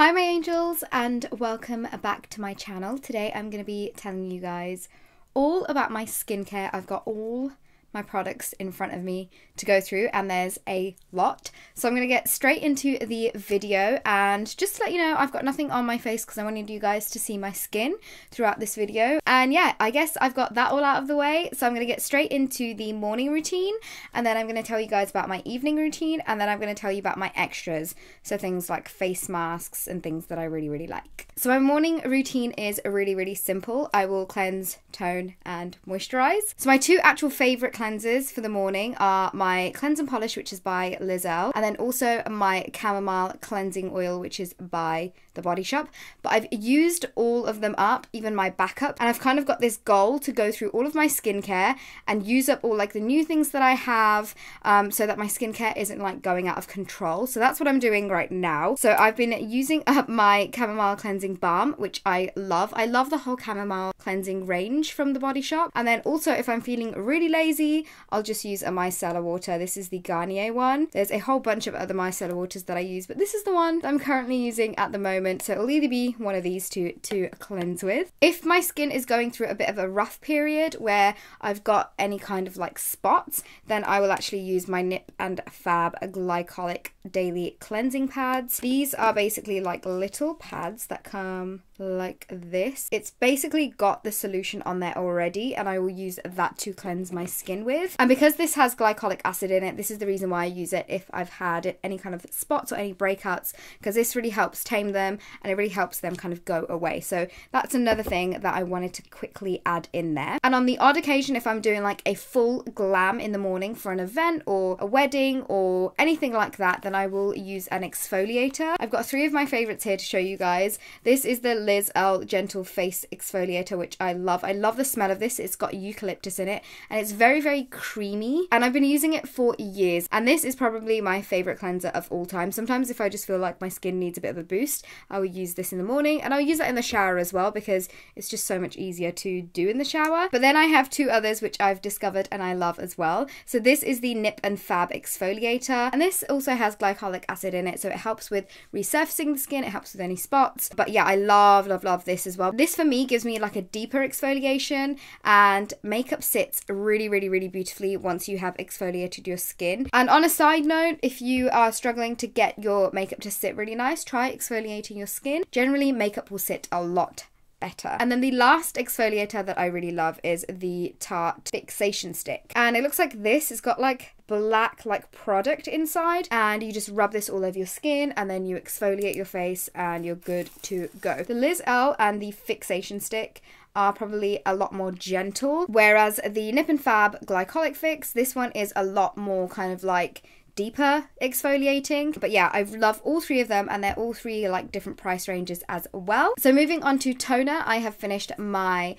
Hi my angels and welcome back to my channel. Today I'm going to be telling you guys all about my skincare. I've got all my products in front of me to go through and there's a lot. So I'm going to get straight into the video, and just to let you know, I've got nothing on my face because I wanted you guys to see my skin throughout this video. And yeah, I guess I've got that all out of the way. So I'm going to get straight into the morning routine, and then I'm going to tell you guys about my evening routine, and then I'm going to tell you about my extras. So things like face masks and things that I really like. So my morning routine is really simple. I will cleanse, tone and moisturize. So my two actual favorite cleansers for the morning are my cleanse and polish, which is by Earle, and then also my Camomile cleansing oil, which is by The Body Shop. But I've used all of them up, even my backup, and I've kind of got this goal to go through all of my skincare and use up all like the new things that I have, so that my skincare isn't like going out of control. So that's what I'm doing right now. So I've been using up my Chamomile cleansing balm, which I love. I love the whole Chamomile cleansing range from The Body Shop. And then also, if I'm feeling really lazy, I'll just use a micellar water. This is the Garnier one. There's a whole bunch of other micellar waters that I use, but this is the one that I'm currently using at the moment. So it'll either be one of these two to cleanse with. If my skin is going through a bit of a rough period where I've got any kind of like spots, then I will actually use my Nip and Fab Glycolic daily cleansing pads. These are basically like little pads that come like this. It's basically got the solution on there already, and I will use that to cleanse my skin with. And because this has glycolic acid in it, this is the reason why I use it if I've had any kind of spots or any breakouts, because this really helps tame them and it really helps them kind of go away. So that's another thing that I wanted to quickly add in there. And on the odd occasion, if I'm doing like a full glam in the morning for an event or a wedding or anything like that, then I will use an exfoliator. I've got three of my favorites here to show you guys. This is the Earle Gentle Face Exfoliator, which I love. I love the smell of this. It's got eucalyptus in it and it's very creamy, and I've been using it for years, and this is probably my favorite cleanser of all time. Sometimes if I just feel like my skin needs a bit of a boost, I will use this in the morning, and I'll use that in the shower as well because it's just so much easier to do in the shower. But then I have two others which I've discovered and I love as well. So this is the Nip and Fab Exfoliator, and this also has glycolic acid in it, so it helps with resurfacing the skin, it helps with any spots. But yeah, I love this as well. This for me gives me like a deeper exfoliation, and makeup sits really beautifully once you have exfoliated your skin. And on a side note, if you are struggling to get your makeup to sit really nice, try exfoliating your skin. Generally makeup will sit a lot better. And then the last exfoliator that I really love is the Tarte Fixation stick, and it looks like this. It's got like black like product inside, and you just rub this all over your skin and then you exfoliate your face and you're good to go. The Earle and the Fixation stick are probably a lot more gentle, whereas the Nip and Fab Glycolic Fix, this one is a lot more kind of like deeper exfoliating. But yeah, I love all three of them, and they're all three like different price ranges as well. So moving on to toner, I have finished my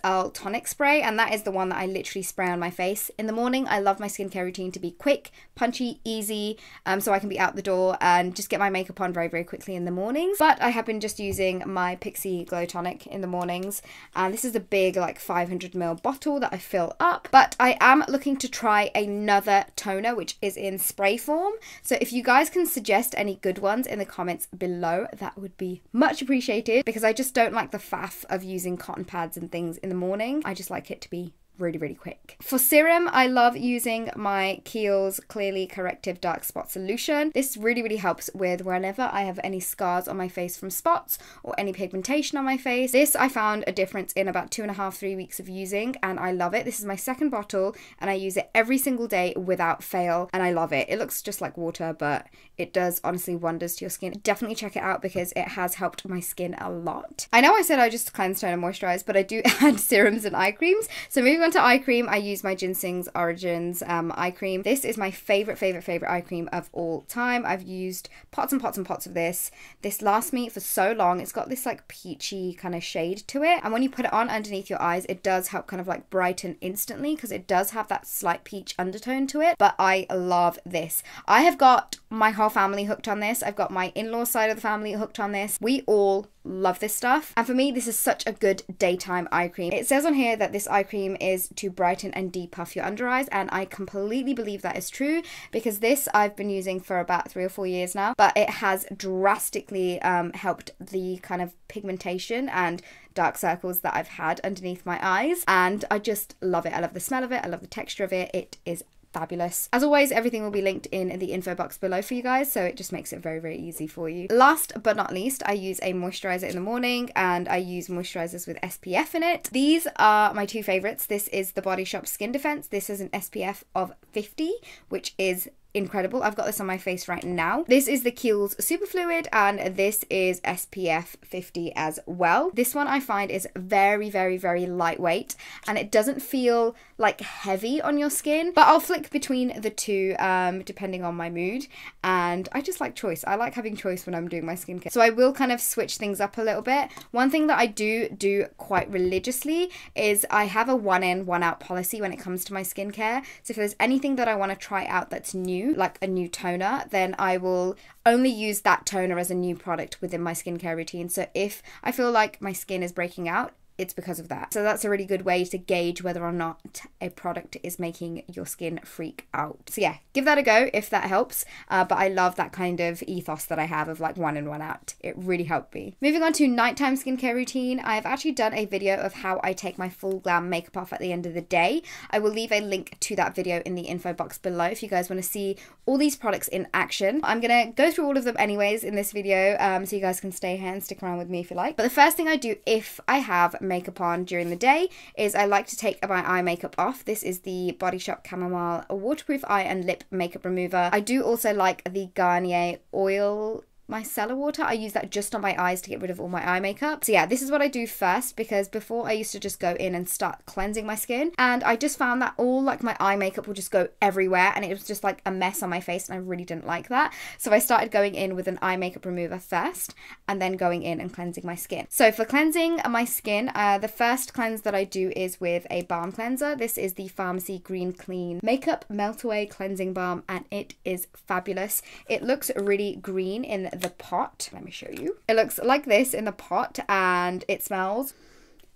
Earle Tonic spray, and that is the one that I literally spray on my face in the morning. I love my skincare routine to be quick, punchy, easy, so I can be out the door and just get my makeup on very quickly in the mornings. But I have been just using my Pixi Glow Tonic in the mornings, and this is a big like 500ml bottle that I fill up. But I am looking to try another toner which is in spray form. So if you guys can suggest any good ones in the comments below, that would be much appreciated, because I just don't like the faff of using cotton pads and things in the morning. I just like it to be really quick. For serum, I love using my Kiehl's Clearly Corrective Dark Spot Solution. This really helps with whenever I have any scars on my face from spots or any pigmentation on my face. This I found a difference in about 2.5-3 weeks of using, and I love it. This is my second bottle and I use it every single day without fail, and I love it. It looks just like water, but it does honestly wonders to your skin. Definitely check it out because it has helped my skin a lot. I know I said I just cleanse, tone and moisturize, but I do add serums and eye creams. So moving on to eye cream, I use my Ginseng's Origins eye cream. This is my favorite eye cream of all time. I've used pots and pots of this. This lasts me for so long. It's got this like peachy kind of shade to it, and when you put it on underneath your eyes, it does help kind of like brighten instantly because it does have that slight peach undertone to it. But I love this. I have got my whole family hooked on this. I've got my in-law side of the family hooked on this. We all love this stuff, and for me this is such a good daytime eye cream. It says on here that this eye cream is is to brighten and depuff your under eyes, and I completely believe that is true because this I've been using for about 3 or 4 years now, but it has drastically helped the kind of pigmentation and dark circles that I've had underneath my eyes, and I just love it. I love the smell of it, I love the texture of it. It is fabulous. As always, everything will be linked in the info box below for you guys, so it just makes it very, very easy for you. Last but not least, I use a moisturizer in the morning, and I use moisturizers with SPF in it. These are my 2 favorites. This is the Body Shop Skin Defense. This is an SPF of 50, which is incredible. I've got this on my face right now. This is the Kiehl's Superfluid, and this is SPF 50 as well. This one I find is very, very, very lightweight, and it doesn't feel like heavy on your skin, but I'll flick between the two depending on my mood, and I just like choice. I like having choice when I'm doing my skincare, so I will kind of switch things up a little bit. One thing that I do quite religiously is I have a 1 in, 1 out policy when it comes to my skincare. So if there's anything that I want to try out that's new, like a new toner, then I will only use that toner as a new product within my skincare routine. So if I feel like my skin is breaking out, it's because of that. So that's a really good way to gauge whether or not a product is making your skin freak out. So yeah, give that a go if that helps. But I love that kind of ethos that I have of like 1 in, 1 out. It really helped me. Moving on to nighttime skincare routine, I've actually done a video of how I take my full glam makeup off at the end of the day. I will leave a link to that video in the info box below if you guys want to see all these products in action. I'm gonna go through all of them anyways in this video, so you guys can stay here and stick around with me if you like. But the first thing I do if I have makeup on during the day is I like to take my eye makeup off. This is the Body Shop Camomile waterproof eye and lip makeup remover. I do also like the Garnier oil micellar water. I use that just on my eyes to get rid of all my eye makeup. So yeah, this is what I do first, because before I used to just go in and start cleansing my skin, and I just found that all like my eye makeup would just go everywhere, and it was just like a mess on my face, and I really didn't like that. So I started going in with an eye makeup remover first, and then going in and cleansing my skin. So for cleansing my skin, the first cleanse that I do is with a balm cleanser. This is the Farmacy Green Clean Makeup Melt Away Cleansing Balm, and it is fabulous. It looks really green in the pot. Let me show you. It looks like this in the pot, and it smells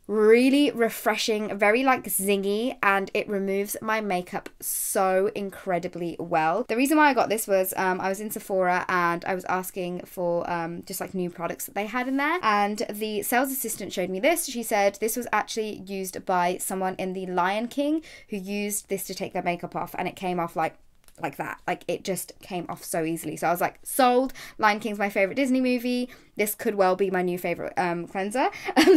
really refreshing, very like zingy, and it removes my makeup so incredibly well. The reason why I got this was I was in Sephora and I was asking for just like new products that they had in there, and the sales assistant showed me this. She said this was actually used by someone in the Lion King who used this to take their makeup off, and it came off like that. Like it just came off so easily. So I was like, sold. Lion King's my favorite Disney movie. This could well be my new favorite cleanser.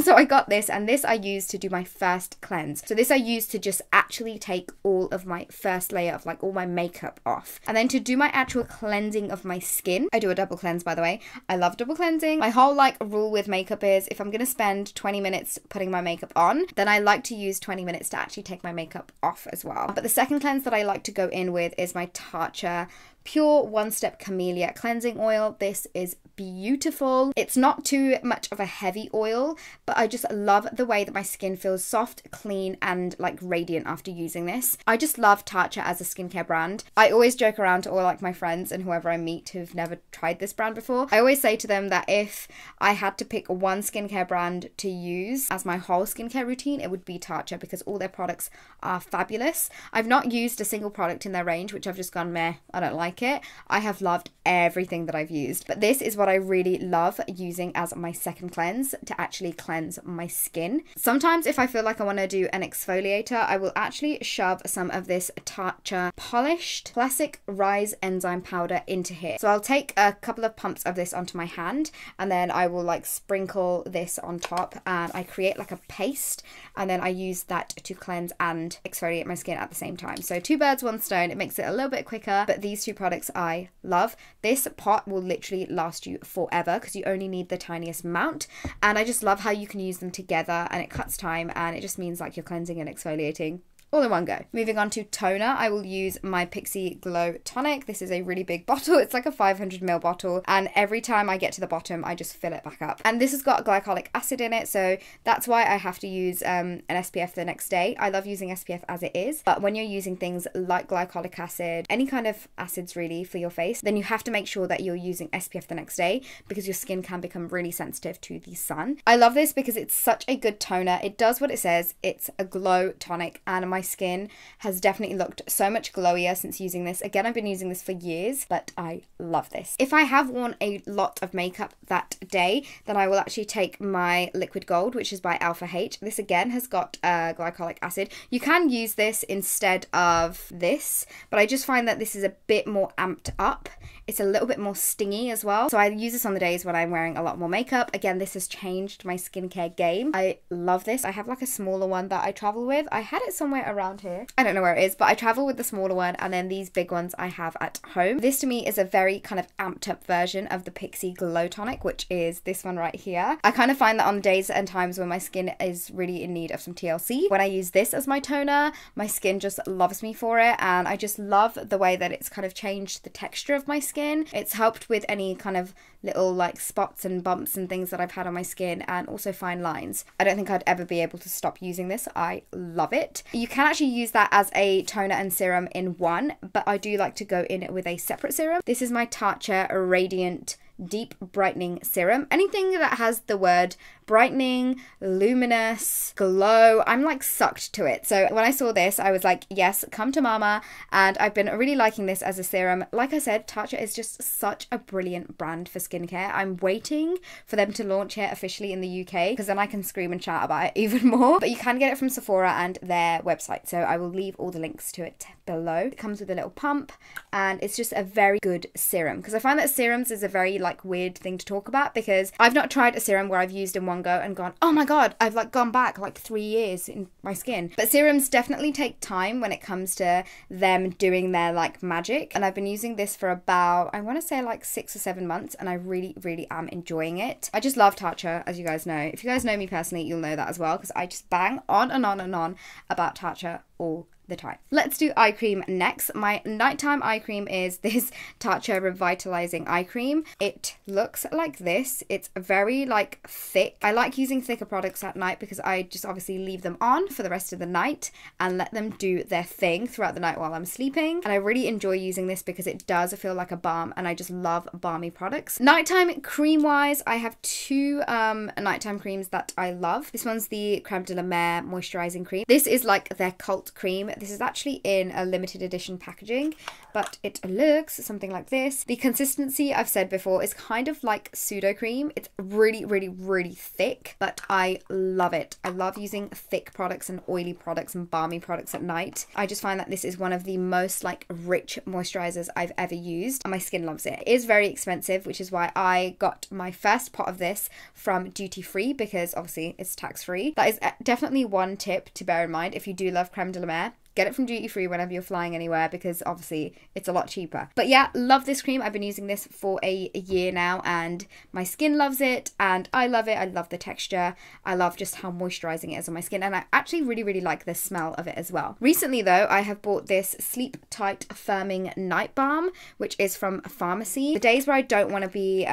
So I got this, and this I used to do my first cleanse. So this I used to just actually take all of my first layer of like all my makeup off. And then to do my actual cleansing of my skin, I do a double cleanse, by the way. I love double cleansing. My whole like rule with makeup is if I'm going to spend 20 minutes putting my makeup on, then I like to use 20 minutes to actually take my makeup off as well. But the second cleanse that I like to go in with is my Tarte Pure One Step Camellia Cleansing Oil. This is beautiful. It's not too much of a heavy oil, but I just love the way that my skin feels soft, clean, and like radiant after using this. I just love Tarte as a skincare brand. I always joke around to all like my friends and whoever I meet who've never tried this brand before. I always say to them that if I had to pick one skincare brand to use as my whole skincare routine, it would be Tarte, because all their products are fabulous. I've not used a single product in their range which I've just gone meh, I don't like it. I have loved everything that I've used, but this is what I really love using as my second cleanse to actually cleanse my skin. Sometimes if I feel like I want to do an exfoliator, I will actually shove some of this Tarte Polished Classic Rise Enzyme Powder into here. So I'll take a couple of pumps of this onto my hand, and then I will like sprinkle this on top, and I create like a paste, and then I use that to cleanse and exfoliate my skin at the same time. So 2 birds, 1 stone. It makes it a little bit quicker, but these 2 products I love. This pot will literally last you forever because you only need the tiniest amount, and I just love how you can use them together, and it cuts time, and it just means like you're cleansing and exfoliating all in one go. Moving on to toner, I will use my Pixi Glow Tonic. This is a really big bottle. It's like a 500ml bottle, and every time I get to the bottom, I just fill it back up. And this has got glycolic acid in it, so that's why I have to use an SPF the next day. I love using SPF as it is, but when you're using things like glycolic acid, any kind of acids really for your face, then you have to make sure that you're using SPF the next day because your skin can become really sensitive to the sun. I love this because it's such a good toner. It does what it says. It's a glow tonic, and my skin has definitely looked so much glowier since using this. Again, I've been using this for years, but I love this. If I have worn a lot of makeup that day, then I will actually take my liquid gold, which is by Alpha H. This again has got glycolic acid. You can use this instead of this, but I just find that this is a bit more amped up. It's a little bit more stingy as well. So I use this on the days when I'm wearing a lot more makeup. Again, this has changed my skincare game. I love this. I have like a smaller one that I travel with. I had it somewhere around here. I don't know where it is, but I travel with the smaller one, and then these big ones I have at home. This to me is a very kind of amped up version of the Pixi Glow Tonic, which is this one right here. I kind of find that on the days and times when my skin is really in need of some TLC, when I use this as my toner, my skin just loves me for it, and I just love the way that it's kind of changed the texture of my skin. It's helped with any kind of little like spots and bumps and things that I've had on my skin, and also fine lines. I don't think I'd ever be able to stop using this. I love it. You can actually use that as a toner and serum in one, but I do like to go in with a separate serum. This is my Tarte Radiant Deep Brightening Serum. Anything that has the word brightening, luminous, glow, I'm like sucked to it. So when I saw this, I was like, yes, come to mama. And I've been really liking this as a serum. Like I said, Tarte is just such a brilliant brand for skincare. I'm waiting for them to launch it officially in the UK, because then I can scream and chat about it even more. But you can get it from Sephora and their website, so I will leave all the links to it below. It comes with a little pump, and it's just a very good serum, because I find that serums is a very like weird thing to talk about, because I've not tried a serum where I've used in one go and gone, oh my god, I've like gone back like 3 years in my skin. But serums definitely take time when it comes to them doing their like magic, and I've been using this for about, I want to say like 6 or 7 months, and I really am enjoying it. I just love Tarte, as you guys know. If you guys know me personally, you'll know that as well, because I just bang on and on and on about Tarte all the time. Let's do eye cream next. My nighttime eye cream is this Tarte Revitalizing Eye Cream. It looks like this. It's very like thick. I like using thicker products at night because I just obviously leave them on for the rest of the night and let them do their thing throughout the night while I'm sleeping. And I really enjoy using this because it does feel like a balm, and I just love balmy products. Nighttime cream wise, I have two nighttime creams that I love. This one's the Creme de la Mer Moisturizing Cream. This is like their cult cream. This is actually in a limited edition packaging, but it looks something like this. The consistency, I've said before, is kind of like pseudo cream. It's really thick, but I love it. I love using thick products and oily products and balmy products at night. I just find that this is one of the most like rich moisturizers I've ever used, and my skin loves it. It is very expensive, which is why I got my first pot of this from duty free, because obviously it's tax free. That is definitely one tip to bear in mind if you do love Creme de la Mer. Get it from duty free whenever you're flying anywhere, because obviously it's a lot cheaper. But yeah, love this cream. I've been using this for a year now, and my skin loves it, and I love it. I love the texture. I love just how moisturizing it is on my skin, and I actually really like the smell of it as well. Recently though, I have bought this Sleep Tight Firming Night Balm, which is from Farmacy. The days where I don't want to be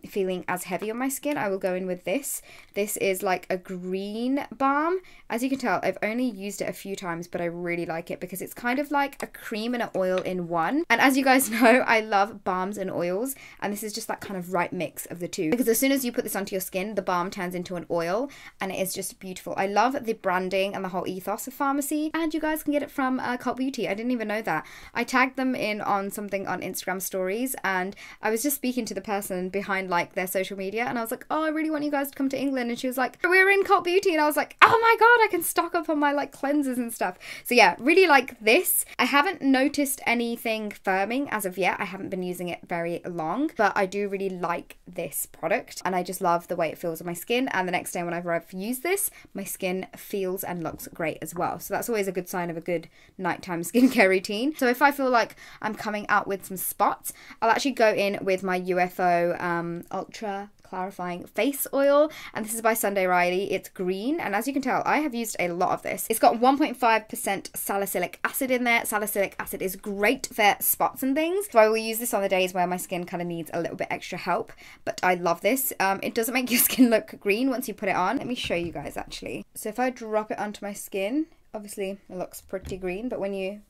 feeling as heavy on my skin, I will go in with this. This is like a green balm. As you can tell, I've only used it a few times, but I really like it because it's kind of like a cream and an oil in one. And as you guys know, I love balms and oils, and this is just that kind of right mix of the two, because as soon as you put this onto your skin, the balm turns into an oil, and it is just beautiful. I love the branding and the whole ethos of Farmacy, and you guys can get it from Cult Beauty. I didn't even know that. I tagged them in on something on Instagram stories, and I was just speaking to the person behind like their social media, and I was like, oh, I really want you guys to come to England, and she was like, we're in Cult Beauty, and I was like, oh my god, I can stock up on my like cleansers and stuff. So yeah, really like this. I haven't noticed anything firming as of yet. I haven't been using it very long, but I do really like this product, and I just love the way it feels on my skin. And the next day whenever I've used this, my skin feels and looks great as well. So that's always a good sign of a good nighttime skincare routine. So if I feel like I'm coming out with some spots, I'll actually go in with my UFO Ultra Clarifying Face Oil, and this is by Sunday Riley. It's green, and as you can tell, I have used a lot of this. It's got 1.5% salicylic acid in there. Salicylic acid is great for spots and things, so I will use this on the days where my skin kind of needs a little bit extra help, but I love this. It doesn't make your skin look green once you put it on. Let me show you guys actually. So if I drop it onto my skin, obviously it looks pretty green, but when you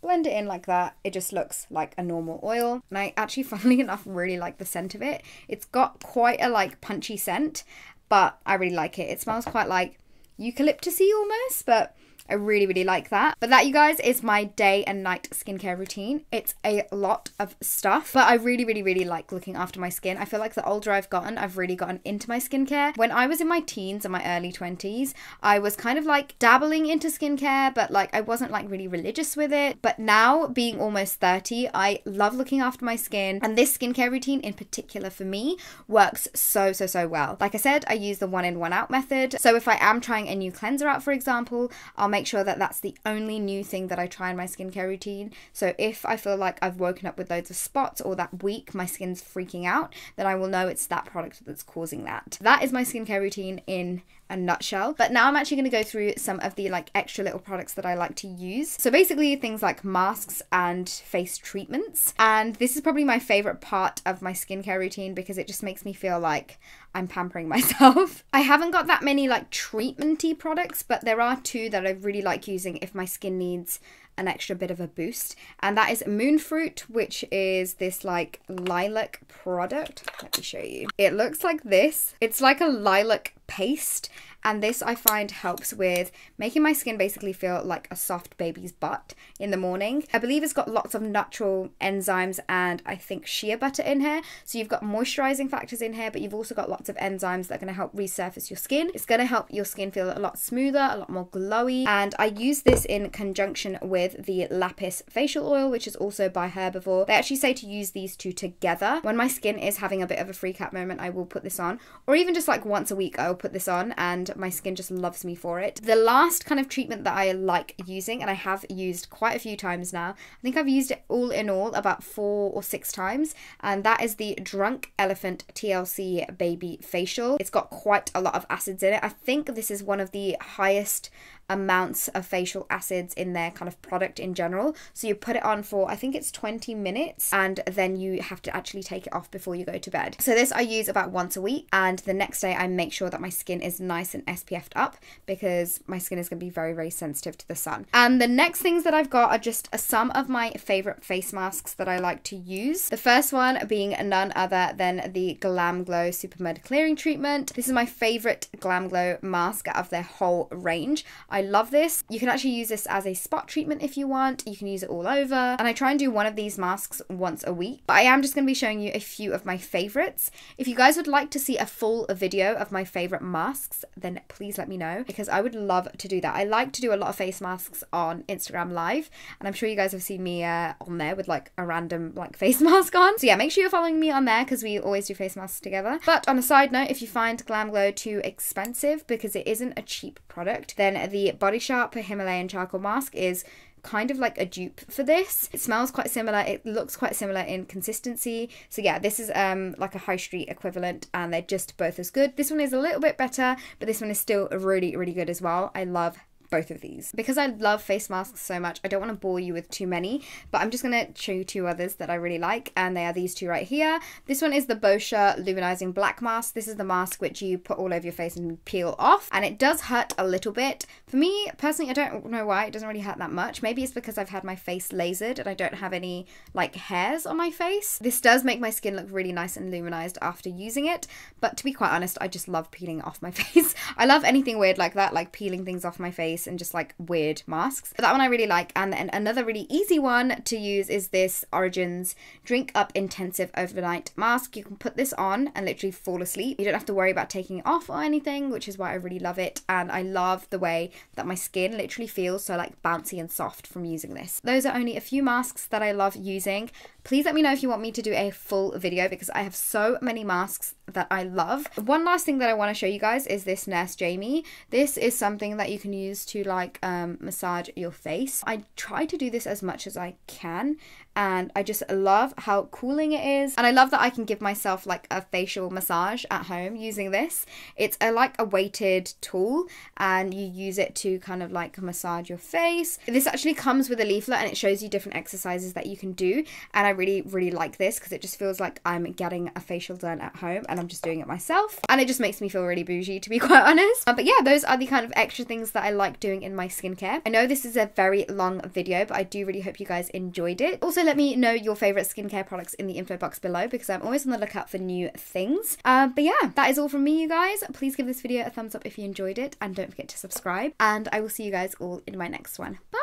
blend it in like that, it just looks like a normal oil. And I actually, funnily enough, really like the scent of it. It's got quite a like punchy scent, but I really like it. It smells quite like eucalyptus-y almost, but I really, really like that. But that, you guys, is my day and night skincare routine. It's a lot of stuff, but I really, really, really like looking after my skin. I feel like the older I've gotten, I've really gotten into my skincare. When I was in my teens and my early 20s, I was kind of like dabbling into skincare, but like I wasn't like really religious with it. But now, being almost 30, I love looking after my skin, and this skincare routine in particular for me works so, so, so well. Like I said, I use the 1 in, 1 out method. So if I am trying a new cleanser out, for example, I'll make sure that that's the only new thing that I try in my skincare routine. So if I feel like I've woken up with loads of spots, or that week my skin's freaking out, then I will know it's that product that's causing that. That is my skincare routine in a nutshell. But now I'm actually going to go through some of the like extra little products that I like to use. So basically things like masks and face treatments. And this is probably my favorite part of my skincare routine because it just makes me feel like I'm pampering myself. I haven't got that many like treatment-y products, but there are two that I really like using if my skin needs an extra bit of a boost, and that is Moonfruit, which is this like lilac product. Let me show you. It looks like this. It's like a lilac paste, and this I find helps with making my skin basically feel like a soft baby's butt in the morning. I believe it's got lots of natural enzymes and I think shea butter in here. So you've got moisturizing factors in here, but you've also got lots of enzymes that are going to help resurface your skin. It's going to help your skin feel a lot smoother, a lot more glowy. And I use this in conjunction with the Lapis Facial Oil, which is also by Herbivore. They actually say to use these two together. When my skin is having a bit of a freak out moment, I will put this on, or even just like once a week I'll put this on, and my skin just loves me for it. The last kind of treatment that I like using, and I have used quite a few times now, I think I've used it all in all about 4 or 6 times, and that is the Drunk Elephant TLC Baby Facial. It's got quite a lot of acids in it. I think this is one of the highest amounts of facial acids in their kind of product in general. So you put it on for, I think it's 20 minutes, and then you have to actually take it off before you go to bed. So this I use about once a week, and the next day I make sure that my skin is nice and SPF'd up because my skin is going to be very, very sensitive to the sun. And the next things that I've got are just some of my favorite face masks that I like to use. The first one being none other than the Glam Glow Super Mud Clearing Treatment. This is my favorite Glam Glow mask out of their whole range. I love this. You can actually use this as a spot treatment if you want. You can use it all over. And I try and do one of these masks once a week. But I am just going to be showing you a few of my favorites. If you guys would like to see a full video of my favorite masks, then please let me know because I would love to do that. I like to do a lot of face masks on Instagram Live, and I'm sure you guys have seen me on there with like a random like face mask on. So yeah, make sure you're following me on there because we always do face masks together. But on a side note, if you find Glam Glow too expensive, because it isn't a cheap product, then the Body Shop Himalayan charcoal mask is kind of like a dupe for this. It smells quite similar, it looks quite similar in consistency. So yeah, this is like a high street equivalent, and they're just both as good. This one is a little bit better, but this one is still really, really good as well. I love both of these. Because I love face masks so much, I don't want to bore you with too many, but I'm just going to show you 2 others that I really like, and they are these 2 right here. This one is the Boscia Luminizing Black Mask. This is the mask which you put all over your face and peel off, and it does hurt a little bit. For me, personally, I don't know why, it doesn't really hurt that much. Maybe it's because I've had my face lasered and I don't have any like hairs on my face. This does make my skin look really nice and luminized after using it, but to be quite honest, I just love peeling it off my face. I love anything weird like that, like peeling things off my face and just like weird masks. But that one I really like. And then another really easy one to use is this Origins Drink Up Intensive Overnight Mask. You can put this on and literally fall asleep. You don't have to worry about taking it off or anything, which is why I really love it. And I love the way that my skin literally feels so like bouncy and soft from using this. Those are only a few masks that I love using. Please let me know if you want me to do a full video because I have so many masks that I love. One last thing that I want to show you guys is this Nurse Jamie. This is something that you can use to like massage your face. I try to do this as much as I can, and I just love how cooling it is, and I love that I can give myself like a facial massage at home using this. It's like a weighted tool, and you use it to kind of like massage your face. This actually comes with a leaflet and it shows you different exercises that you can do, and I really like this because it just feels like I'm getting a facial done at home and I'm just doing it myself, and it just makes me feel really bougie, to be quite honest. But yeah, those are the kind of extra things that I like doing in my skincare. I know this is a very long video, but I do really hope you guys enjoyed it. Also, let me know your favorite skincare products in the info box below, because I'm always on the lookout for new things. But yeah, that is all from me, you guys. Please give this video a thumbs up if you enjoyed it, and don't forget to subscribe, and I will see you guys all in my next one. Bye!